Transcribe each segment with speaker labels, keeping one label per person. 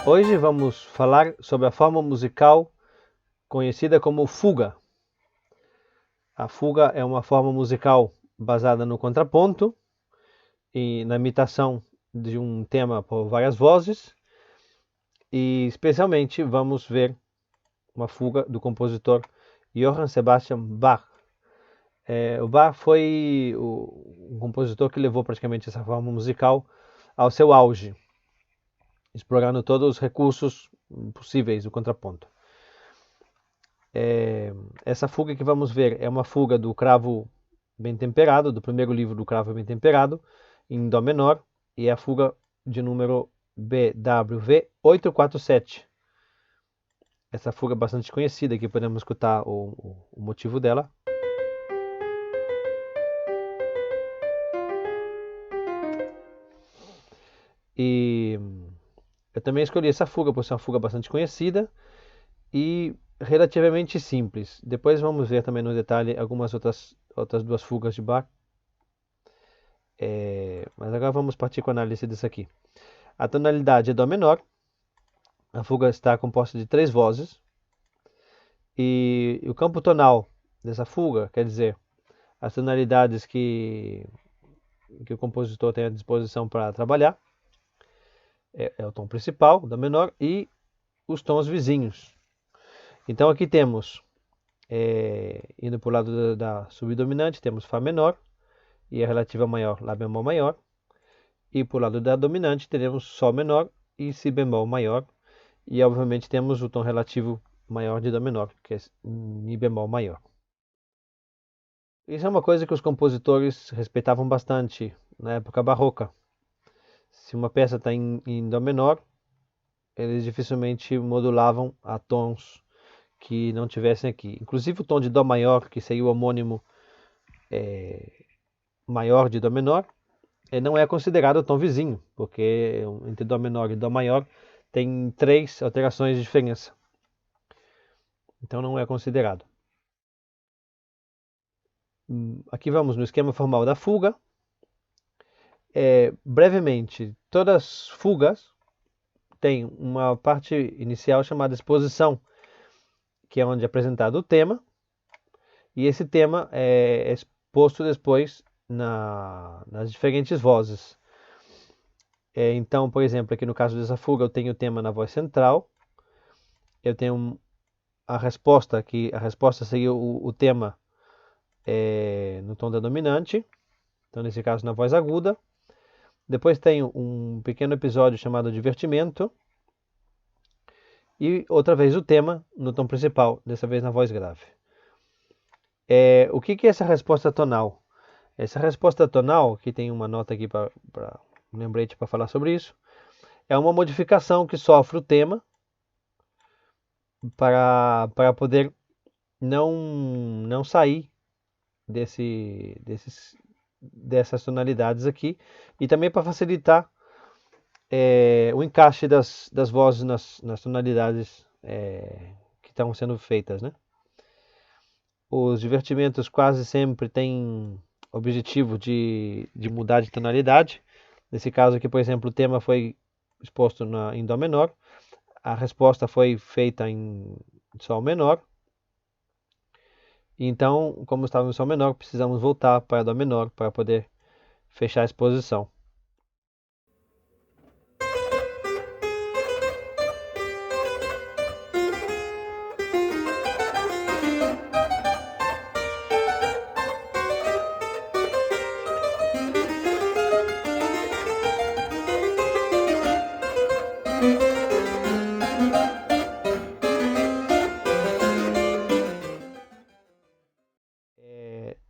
Speaker 1: Hoje vamos falar sobre a forma musical conhecida como fuga. A fuga é uma forma musical baseada no contraponto e na imitação de um tema por várias vozes, e especialmente vamos ver uma fuga do compositor Johann Sebastian Bach. O Bach foi um compositor que levou praticamente essa forma musical ao seu auge, explorando todos os recursos possíveis do contraponto. Essa fuga que vamos ver é uma fuga do cravo bem temperado, do primeiro livro do cravo bem temperado, em Dó menor, e é a fuga de número BWV 847. Essa fuga é bastante conhecida, aqui podemos escutar o motivo dela. E eu também escolhi essa fuga, por ser uma fuga bastante conhecida e relativamente simples. Depois vamos ver também no detalhe algumas outras duas fugas de Bach. Mas agora vamos partir com a análise disso aqui. A tonalidade é Dó menor. A fuga está composta de 3 vozes. E o campo tonal dessa fuga, quer dizer, as tonalidades que o compositor tem à disposição para trabalhar, é o tom principal, Dó menor, e os tons vizinhos. Então aqui temos, indo para o lado da subdominante, temos Fá menor e a relativa maior, Lá bemol maior. E para o lado da dominante teremos Sol menor e Si bemol maior. E obviamente temos o tom relativo maior de Dó menor, que é Mi bemol maior. Isso é uma coisa que os compositores respeitavam bastante na época barroca. Se uma peça está em Dó menor, eles dificilmente modulavam a tons que não tivessem aqui. Inclusive o tom de Dó maior, que seria o homônimo maior de Dó menor, ele não é considerado o tom vizinho, porque entre Dó menor e Dó maior tem 3 alterações de diferença. Então não é considerado. Aqui vamos no esquema formal da fuga. Brevemente, todas as fugas têm uma parte inicial chamada exposição, que é onde é apresentado o tema, e esse tema é exposto depois nas diferentes vozes. Então, por exemplo, aqui no caso dessa fuga, eu tenho o tema na voz central, eu tenho a resposta, que a resposta seria o tema no tom da dominante, então nesse caso na voz aguda. Depois tenho um pequeno episódio chamado divertimento, e outra vez o tema no tom principal, dessa vez na voz grave. O que é essa resposta tonal? Essa resposta tonal, que tem uma nota aqui para um lembrete para falar sobre isso, é uma modificação que sofre o tema para poder não sair dessas tonalidades aqui, e também para facilitar o encaixe das vozes nas tonalidades que estão sendo feitas, né? Os divertimentos quase sempre têm objetivo de mudar de tonalidade. Nesse caso aqui, por exemplo, o tema foi exposto em Dó menor, a resposta foi feita em Sol menor. Então, como estava em Sol menor, precisamos voltar para Dó menor para poder fechar a exposição.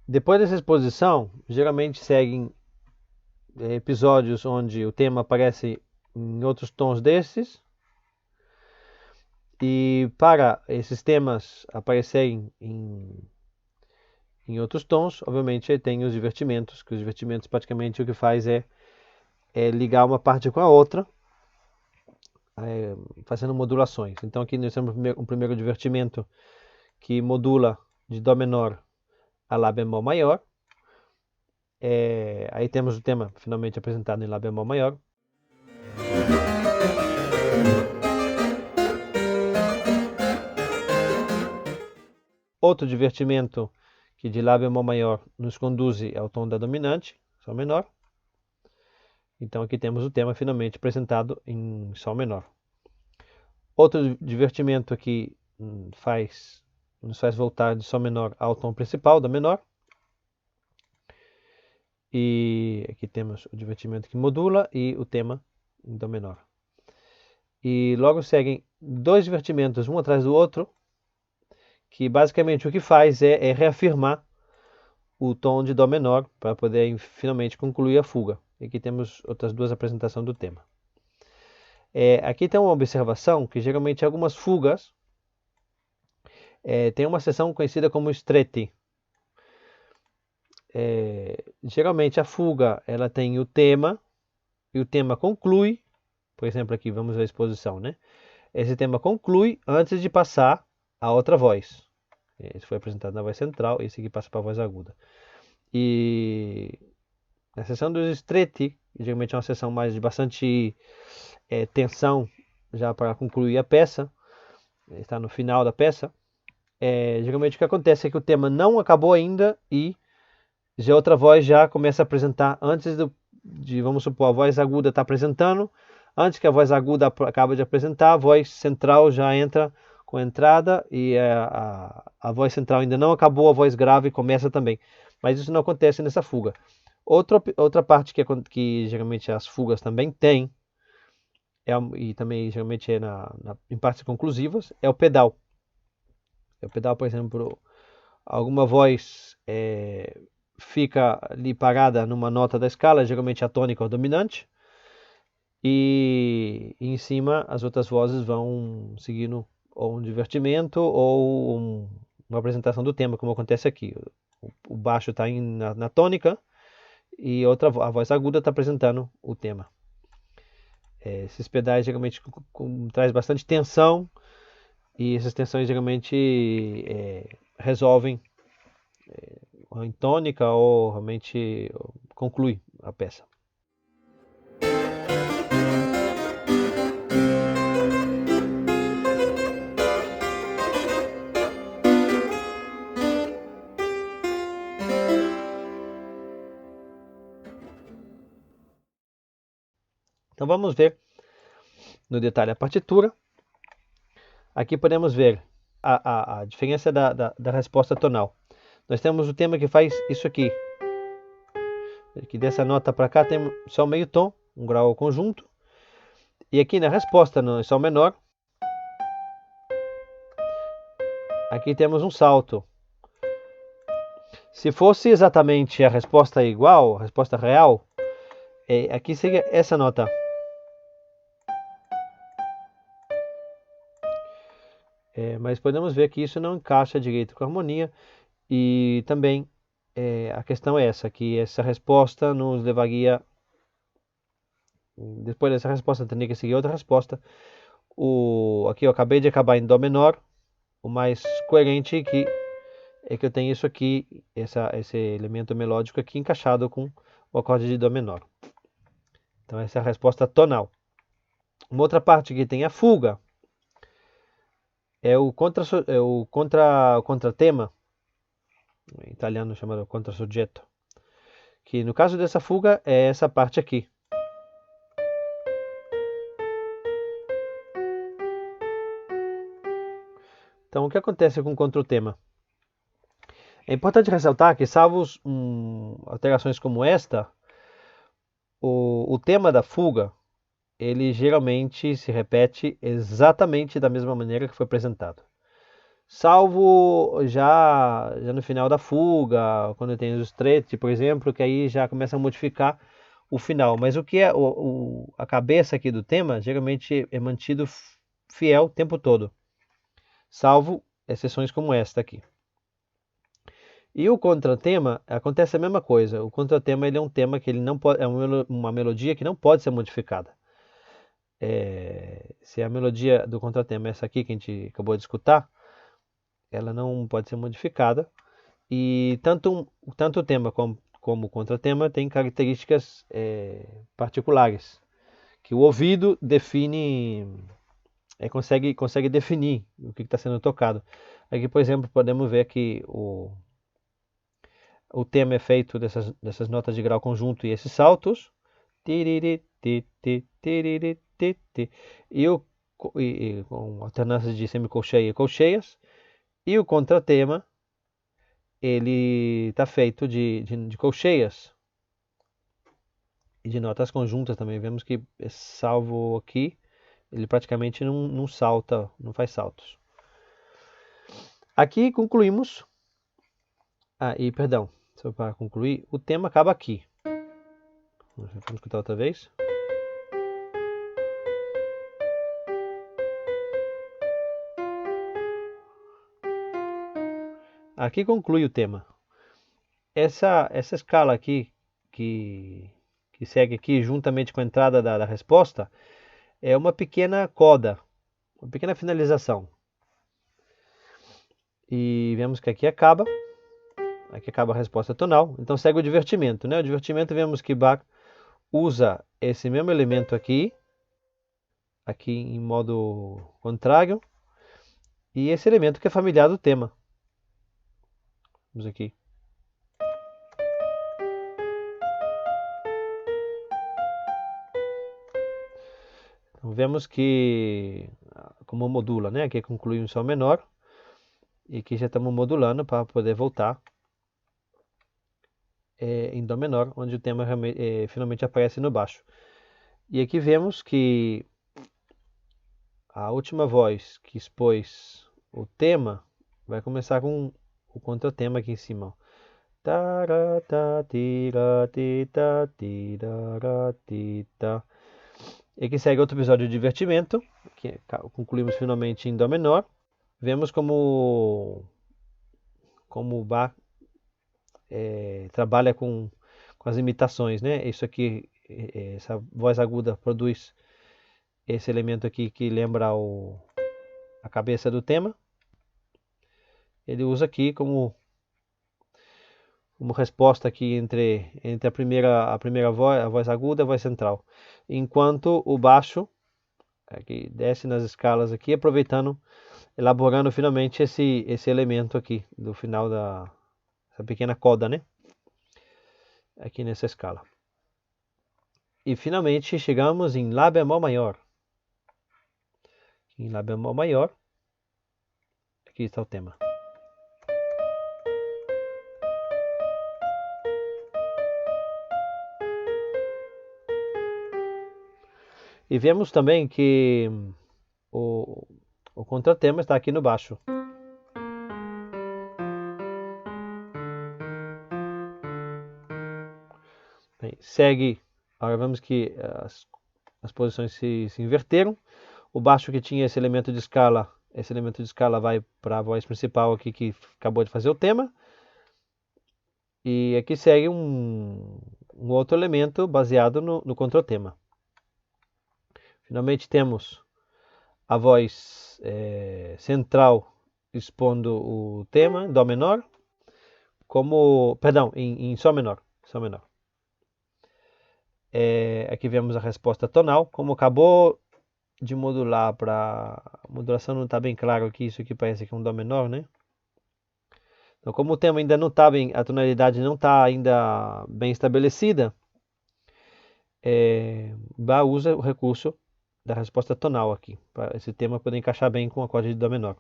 Speaker 1: Depois dessa exposição, geralmente seguem episódios onde o tema aparece em outros tons desses. E para esses temas aparecerem em outros tons, obviamente tem os divertimentos, que os divertimentos praticamente o que faz é ligar uma parte com a outra, fazendo modulações. Então aqui nós temos um primeiro divertimento que modula de Dó menor a Lá bemol maior. Aí temos o tema finalmente apresentado em Lá bemol maior. outro divertimento que de Lá bemol maior nos conduz ao tom da dominante, Sol menor. Então aqui temos o tema finalmente apresentado em Sol menor. Outro divertimento aqui nos faz voltar de Sol menor ao tom principal, Dó menor. E aqui temos o divertimento que modula e o tema em Dó menor. E logo seguem dois divertimentos, um atrás do outro, que basicamente o que faz é reafirmar o tom de Dó menor para poder finalmente concluir a fuga. E aqui temos outras duas apresentações do tema. Aqui tem uma observação que geralmente algumas fugas tem uma seção conhecida como stretti. Geralmente a fuga ela tem o tema e o tema conclui. Por exemplo, aqui vamos ver a exposição, né? Esse tema conclui antes de passar a outra voz. Esse foi apresentado na voz central, esse aqui passa para a voz aguda. E na seção dos stretti, geralmente é uma seção mais de bastante tensão, já para concluir a peça, está no final da peça. Geralmente o que acontece é que o tema não acabou ainda e já outra voz já começa a apresentar antes de, vamos supor, a voz aguda está apresentando, antes que a voz aguda acabe de apresentar, a voz central já entra com a entrada e a voz central ainda não acabou, a voz grave começa também. Mas isso não acontece nessa fuga. Outra parte que geralmente as fugas também têm, e também geralmente em partes conclusivas, é o pedal. O pedal, por exemplo, alguma voz fica ali parada numa nota da escala, geralmente a tônica ou dominante, e em cima as outras vozes vão seguindo ou um divertimento ou uma apresentação do tema, como acontece aqui. O baixo está na tônica e a voz aguda está apresentando o tema. Esses pedais geralmente traz bastante tensão e essas tensões geralmente resolvem em tônica ou realmente conclui a peça. Então vamos ver no detalhe a partitura. Aqui podemos ver a diferença da resposta tonal. Nós temos o tema que faz isso aqui. Que dessa nota para cá tem só meio tom, um grau conjunto. E aqui na resposta no Sol menor, aqui temos um salto. Se fosse exatamente a resposta igual, a resposta real, aqui seria essa nota. Mas podemos ver que isso não encaixa direito com a harmonia e também a questão é essa, que essa resposta nos levaria, depois dessa resposta teria que seguir outra resposta. Aqui eu acabei de acabar em Dó menor, o mais coerente é que eu tenho isso aqui, esse elemento melódico aqui encaixado com o acorde de Dó menor. Então essa é a resposta tonal. Uma outra parte que tem a fuga é o contratema, em italiano chamado contrasoggetto, que no caso dessa fuga é essa parte aqui. Então o que acontece com o contratema? É importante ressaltar que, salvo alterações como esta, o tema da fuga ele geralmente se repete exatamente da mesma maneira que foi apresentado. Salvo já no final da fuga, quando tem os stretti, por exemplo, que aí já começa a modificar o final. Mas o que é a cabeça aqui do tema, geralmente é mantido fiel o tempo todo. Salvo exceções como esta aqui. E o contratema, acontece a mesma coisa. O contratema ele é um tema que ele não pode, é uma melodia que não pode ser modificada. Se a melodia do contratema é essa aqui que a gente acabou de escutar, ela não pode ser modificada. E tanto o tema como o contratema tem características particulares, que o ouvido define, consegue definir o que está sendo tocado. Aqui, por exemplo, podemos ver que o tema é feito dessas notas de grau conjunto e esses saltos. Tiriri, ti, ti, tiriri, ti, ti. Com alternâncias de semicolcheia e colcheias. E o contratema, ele está feito de colcheias e de notas conjuntas também. Vemos que, salvo aqui, ele praticamente não salta, não faz saltos. Aqui concluímos. Perdão, só para concluir, o tema acaba aqui. Vamos escutar outra vez. Aqui conclui o tema. Essa escala aqui, que segue aqui juntamente com a entrada da resposta, é uma pequena coda, uma pequena finalização. E vemos que aqui acaba a resposta tonal. Então segue o divertimento, né? O divertimento, vemos que Bach usa esse mesmo elemento aqui em modo contrário, e esse elemento que é familiar do tema. Vamos aqui. Então, vemos que, como modula, né? Aqui conclui um Sol menor, e aqui já estamos modulando para poder voltar em Dó menor, onde o tema finalmente aparece no baixo. E aqui vemos que a última voz que expôs o tema vai começar com o contratema aqui em cima. E aqui segue outro episódio de divertimento, que concluímos finalmente em Dó menor. Vemos como o Bach trabalha com as imitações, né? Isso aqui, essa voz aguda produz esse elemento aqui que lembra a cabeça do tema. Ele usa aqui como resposta aqui entre a primeira voz, a voz aguda e a voz central. Enquanto o baixo aqui desce nas escalas aqui, elaborando finalmente esse elemento aqui do final essa pequena coda, né? Aqui nessa escala. E finalmente chegamos em Lá bemol maior. Em Lá bemol maior, aqui está o tema. E vemos também que o contratema está aqui no baixo. Bem, segue, agora vemos que as posições se inverteram. O baixo que tinha esse elemento de escala vai para a voz principal aqui que acabou de fazer o tema. E aqui segue um outro elemento baseado no contratema. Finalmente temos a voz central expondo o tema em Dó menor, em Sol menor. Aqui vemos a resposta tonal, como acabou de modular a modulação não está bem claro aqui, isso aqui parece que é um Dó menor, né? Então, como o tema ainda não está bem, a tonalidade não está ainda bem estabelecida, Bach usa o recurso da resposta tonal aqui, para esse tema poder encaixar bem com o acorde de Dó menor.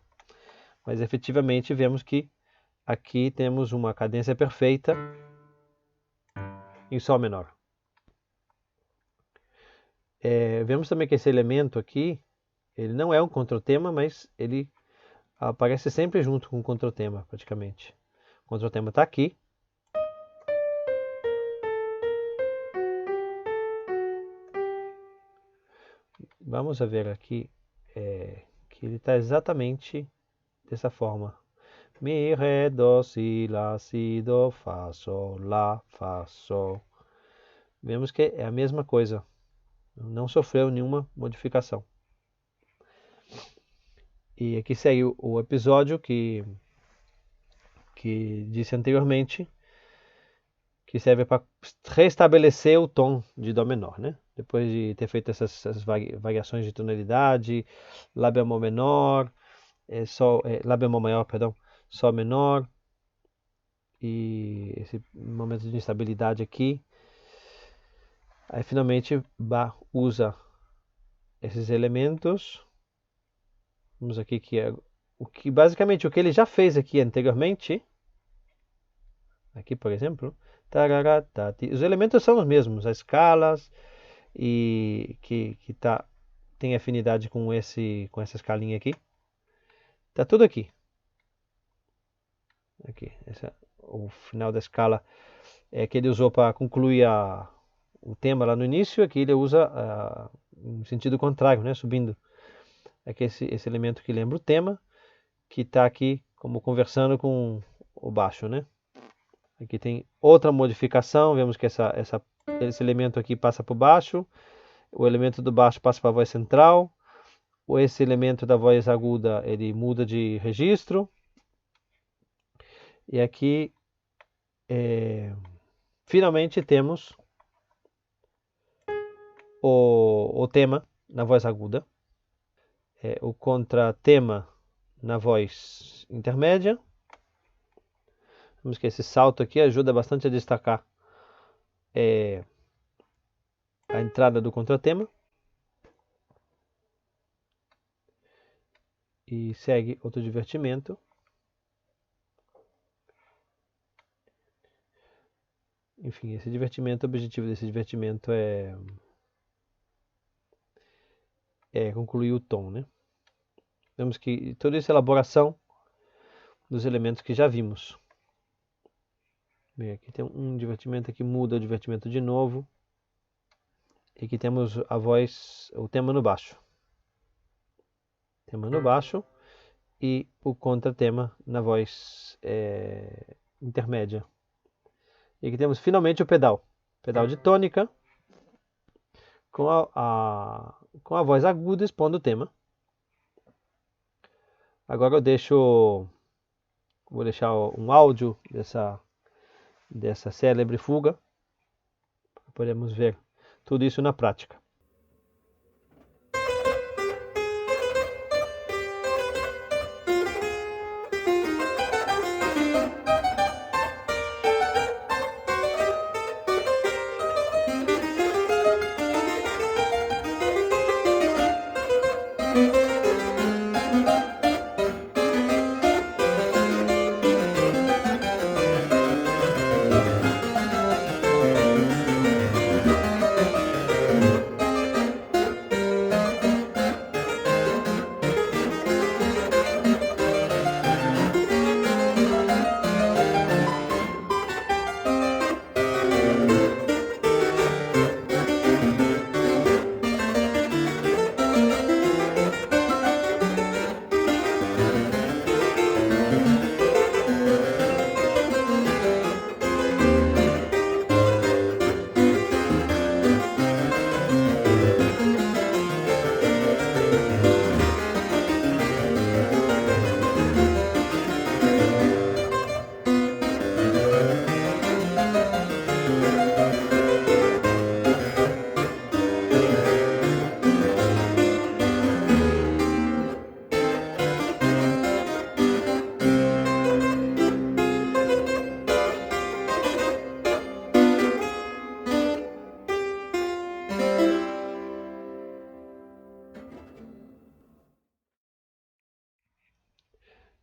Speaker 1: Mas efetivamente vemos que aqui temos uma cadência perfeita em Sol menor. Vemos também que esse elemento aqui, ele não é um contratema, mas ele aparece sempre junto com o contratema, praticamente. O contratema está aqui. Vamos ver aqui que ele está exatamente dessa forma. Mi, ré, dó, si, lá, si, dó, fá, sol, lá, fá, sol. Vemos que é a mesma coisa. Não sofreu nenhuma modificação. E aqui segue o episódio que disse anteriormente, que serve para restabelecer o tom de Dó menor, né? Depois de ter feito essas variações de tonalidade, Lá bemol menor, Lá bemol maior, perdão, Sol menor, e esse momento de instabilidade aqui. Aí finalmente Bach usa esses elementos. Vamos aqui que é basicamente o que ele já fez aqui anteriormente. Aqui, por exemplo, os elementos são os mesmos, as escalas e tem afinidade com essa escalinha aqui. Tá tudo aqui. Aqui, o final da escala é que ele usou para concluir o tema lá no início. Aqui ele usa em sentido contrário, né, subindo. Aqui esse elemento que lembra o tema, que está aqui como conversando com o baixo, né? Aqui tem outra modificação, vemos que esse elemento aqui passa por baixo, o elemento do baixo passa para a voz central, esse elemento da voz aguda ele muda de registro, e aqui finalmente temos o tema na voz aguda, o contratema na voz intermédia. Vemos que esse salto aqui ajuda bastante a destacar a entrada do contratema. E segue outro divertimento. Enfim, o objetivo desse divertimento é concluir o tom, né? Vemos que toda essa elaboração dos elementos que já vimos. Bem, aqui tem um divertimento que muda o divertimento de novo. E aqui temos a voz, o tema no baixo. Tema no baixo e o contratema na voz intermédia. E aqui temos finalmente o pedal de tônica com a voz aguda expondo o tema. Agora vou deixar um áudio dessa célebre fuga. Podemos ver tudo isso na prática.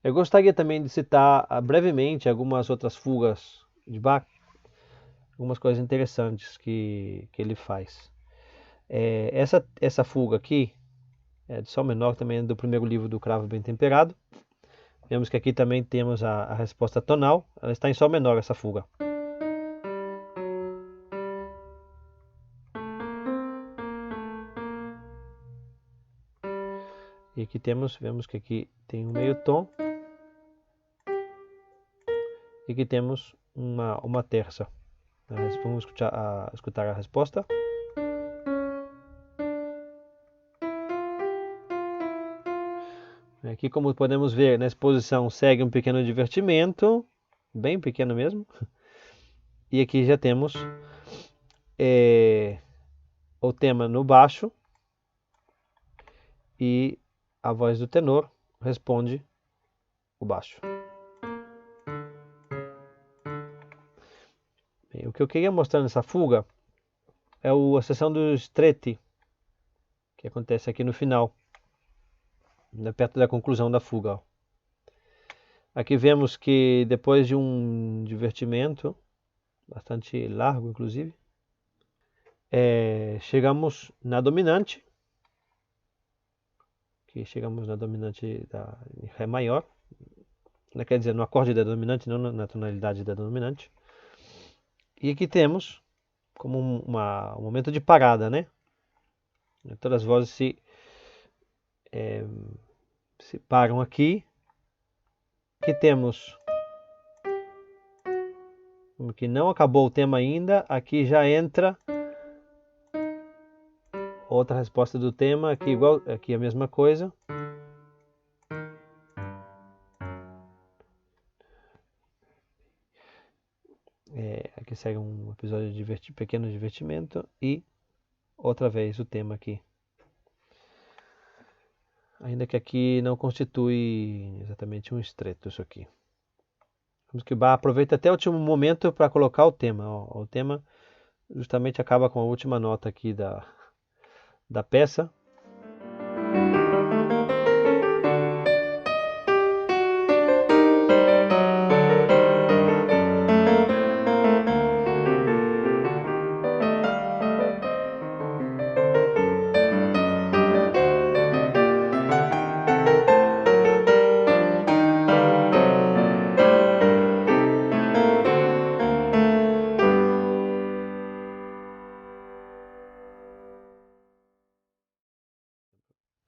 Speaker 1: Eu gostaria também de citar brevemente algumas outras fugas de Bach, algumas coisas interessantes que ele faz. Essa fuga aqui, de Sol menor, também é do primeiro livro do Cravo Bem Temperado. Vemos que aqui também temos a resposta tonal, ela está em Sol menor, essa fuga. E aqui vemos que aqui tem um meio tom. E aqui temos uma terça. Vamos escutar a resposta. Aqui, como podemos ver, na exposição segue um pequeno divertimento, bem pequeno mesmo. E aqui já temos o tema no baixo e a voz do tenor responde o baixo. Bem, o que eu queria mostrar nessa fuga é a seção do streti, que acontece aqui no final, perto da conclusão da fuga. Aqui vemos que depois de um divertimento, bastante largo inclusive, chegamos na dominante, da Ré maior, quer dizer, no acorde da dominante, não na tonalidade da dominante. E aqui temos como um momento de parada, né? Todas as vozes se param aqui. Aqui temos que não acabou o tema ainda, aqui já entra outra resposta do tema, aqui igual, aqui a mesma coisa. Aqui segue um episódio de pequeno divertimento e outra vez o tema aqui. Ainda que aqui não constitui exatamente um estreito isso aqui. Vamos que Bach aproveita até o último momento para colocar o tema. O tema justamente acaba com a última nota aqui da peça.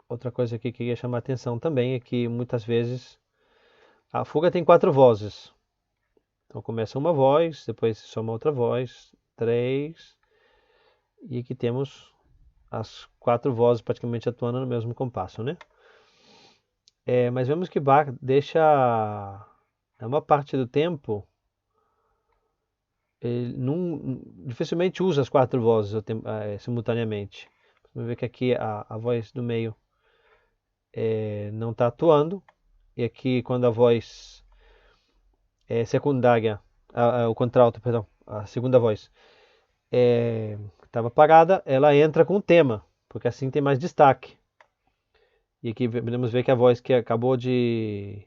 Speaker 1: Outra coisa que eu queria chamar a atenção também é que muitas vezes a fuga tem 4 vozes. Então começa uma voz, depois se soma outra voz, 3, e aqui temos as 4 vozes praticamente atuando no mesmo compasso, né? Mas vemos que Bach deixa uma parte do tempo, ele dificilmente usa as 4 vozes simultaneamente. Vamos ver que aqui a voz do meio não está atuando, e aqui quando a voz secundária, o contralto, perdão, a segunda voz estava parada, ela entra com o tema, porque assim tem mais destaque. E aqui podemos ver que a voz que acabou de...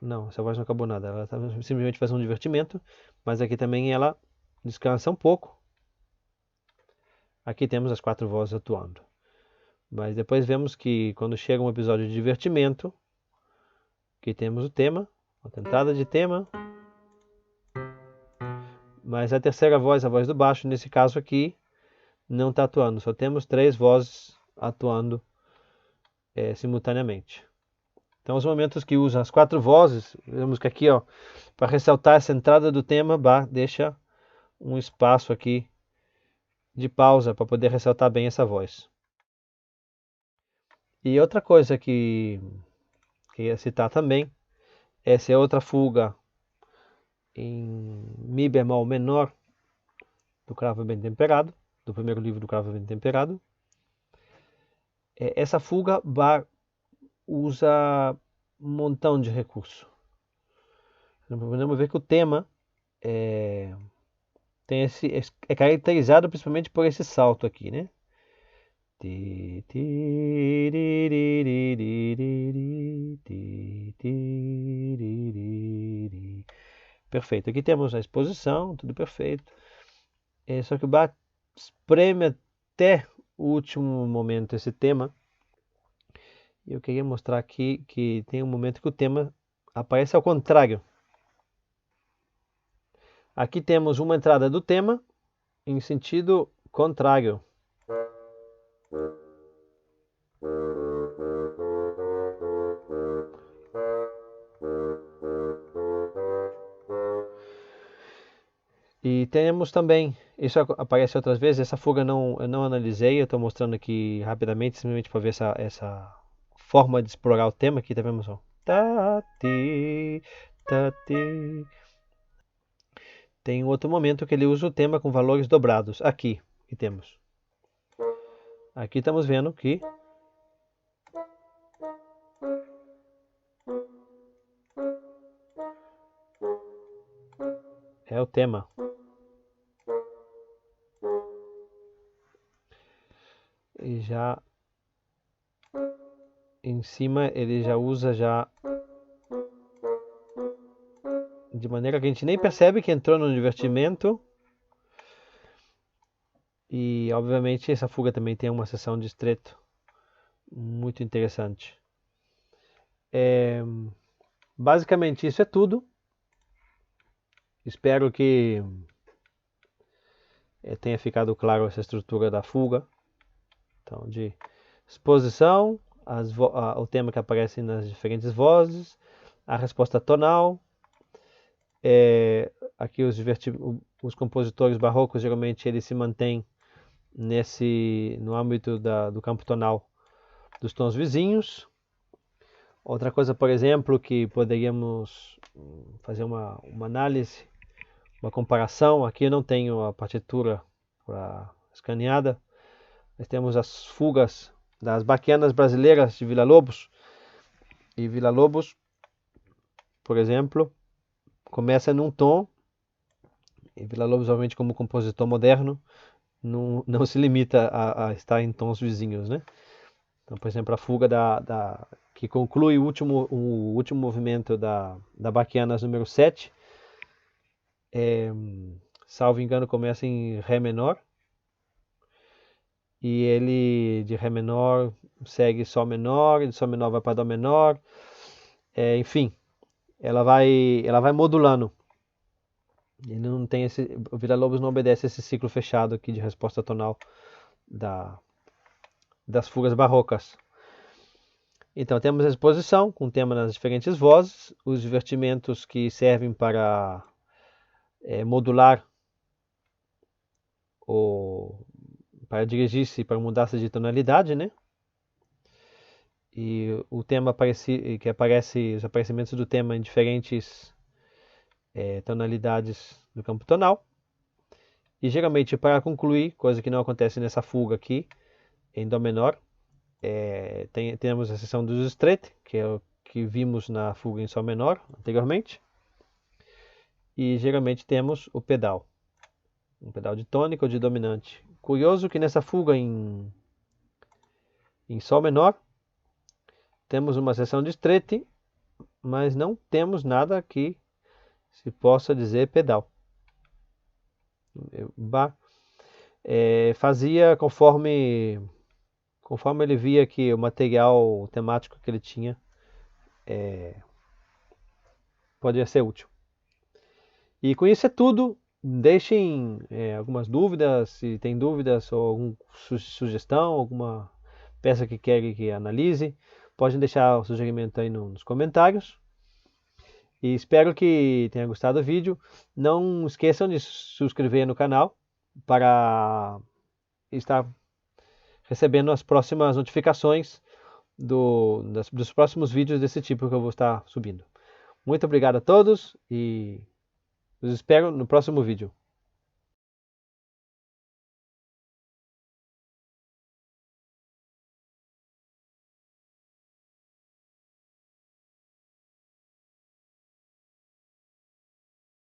Speaker 1: não, essa voz não acabou nada, ela tá simplesmente fazendo um divertimento, mas aqui também ela descansa um pouco. Aqui temos as 4 vozes atuando. Mas depois vemos que quando chega um episódio de divertimento, aqui temos o tema, a entrada de tema, mas a terceira voz, a voz do baixo, nesse caso aqui, não está atuando. Só temos 3 vozes atuando simultaneamente. Então, os momentos que usa as 4 vozes, vemos que aqui, para ressaltar essa entrada do tema, Bach deixa um espaço aqui de pausa para poder ressaltar bem essa voz. E outra coisa que ia citar também, essa é outra fuga em Mi bemol menor do Cravo Bem Temperado, do primeiro livro do Cravo Bem Temperado. Essa fuga Bach usa um montão de recurso. Podemos ver que o tema é caracterizado principalmente por esse salto aqui, né? Perfeito. Aqui temos a exposição, tudo perfeito. Só que o Bach espreme até o último momento esse tema. E eu queria mostrar aqui que tem um momento que o tema aparece ao contrário. Aqui temos uma entrada do tema em sentido contrário. E temos também, isso aparece outras vezes, essa fuga eu não analisei, eu estou mostrando aqui rapidamente, simplesmente para ver essa forma de explorar o tema. Aqui tá vendo só. Ta-ti, ta-ti. Tem um outro momento que ele usa o tema com valores dobrados. Aqui temos. Aqui estamos vendo que é o tema. E já em cima ele já usa já de maneira que a gente nem percebe que entrou no divertimento. E obviamente essa fuga também tem uma seção de estreito muito interessante. Basicamente isso é tudo. Espero que tenha ficado claro essa estrutura da fuga. Então, de exposição, o tema que aparece nas diferentes vozes, a resposta tonal. Aqui os compositores barrocos geralmente eles se mantêm no âmbito do campo tonal dos tons vizinhos. Outra coisa, por exemplo, que poderíamos fazer uma análise, uma comparação. Aqui eu não tenho a partitura escaneada, mas temos as fugas das baquianas brasileiras de Villa-Lobos. E Villa-Lobos, por exemplo, começa num tom, e Villa-Lobos, obviamente, como compositor moderno, não se limita a estar em tons vizinhos, né? Então, por exemplo, a fuga que conclui o último movimento da Baquianas número 7, salvo engano, começa em Ré menor, e ele de Ré menor segue Sol menor, e de Sol menor vai para Dó menor, enfim, ela vai modulando. Ele não tem o Villa-Lobos não obedece esse ciclo fechado aqui de resposta tonal das fugas barrocas. Então temos a exposição com tema nas diferentes vozes, os divertimentos que servem para modular ou para dirigir-se para mudança de tonalidade, né? E o tema que aparece, os aparecimentos do tema em diferentes tonalidades do campo tonal. E geralmente para concluir, coisa que não acontece nessa fuga aqui, em Dó menor, temos a seção dos stret, que é o que vimos na fuga em Sol menor anteriormente. E geralmente temos o pedal, um pedal de tônica ou de dominante. Curioso que nessa fuga em Sol menor, temos uma seção de stret, mas não temos nada que se possa dizer pedal. Fazia conforme ele via que o material temático que ele tinha podia ser útil. E com isso é tudo. Deixem algumas dúvidas, se tem dúvidas ou alguma sugestão, alguma peça que querem que analise, podem deixar o sugerimento aí nos comentários. E espero que tenha gostado do vídeo. Não esqueçam de se inscrever no canal para estar recebendo as próximas notificações dos próximos vídeos desse tipo que eu vou estar subindo. Muito obrigado a todos e os espero no próximo vídeo.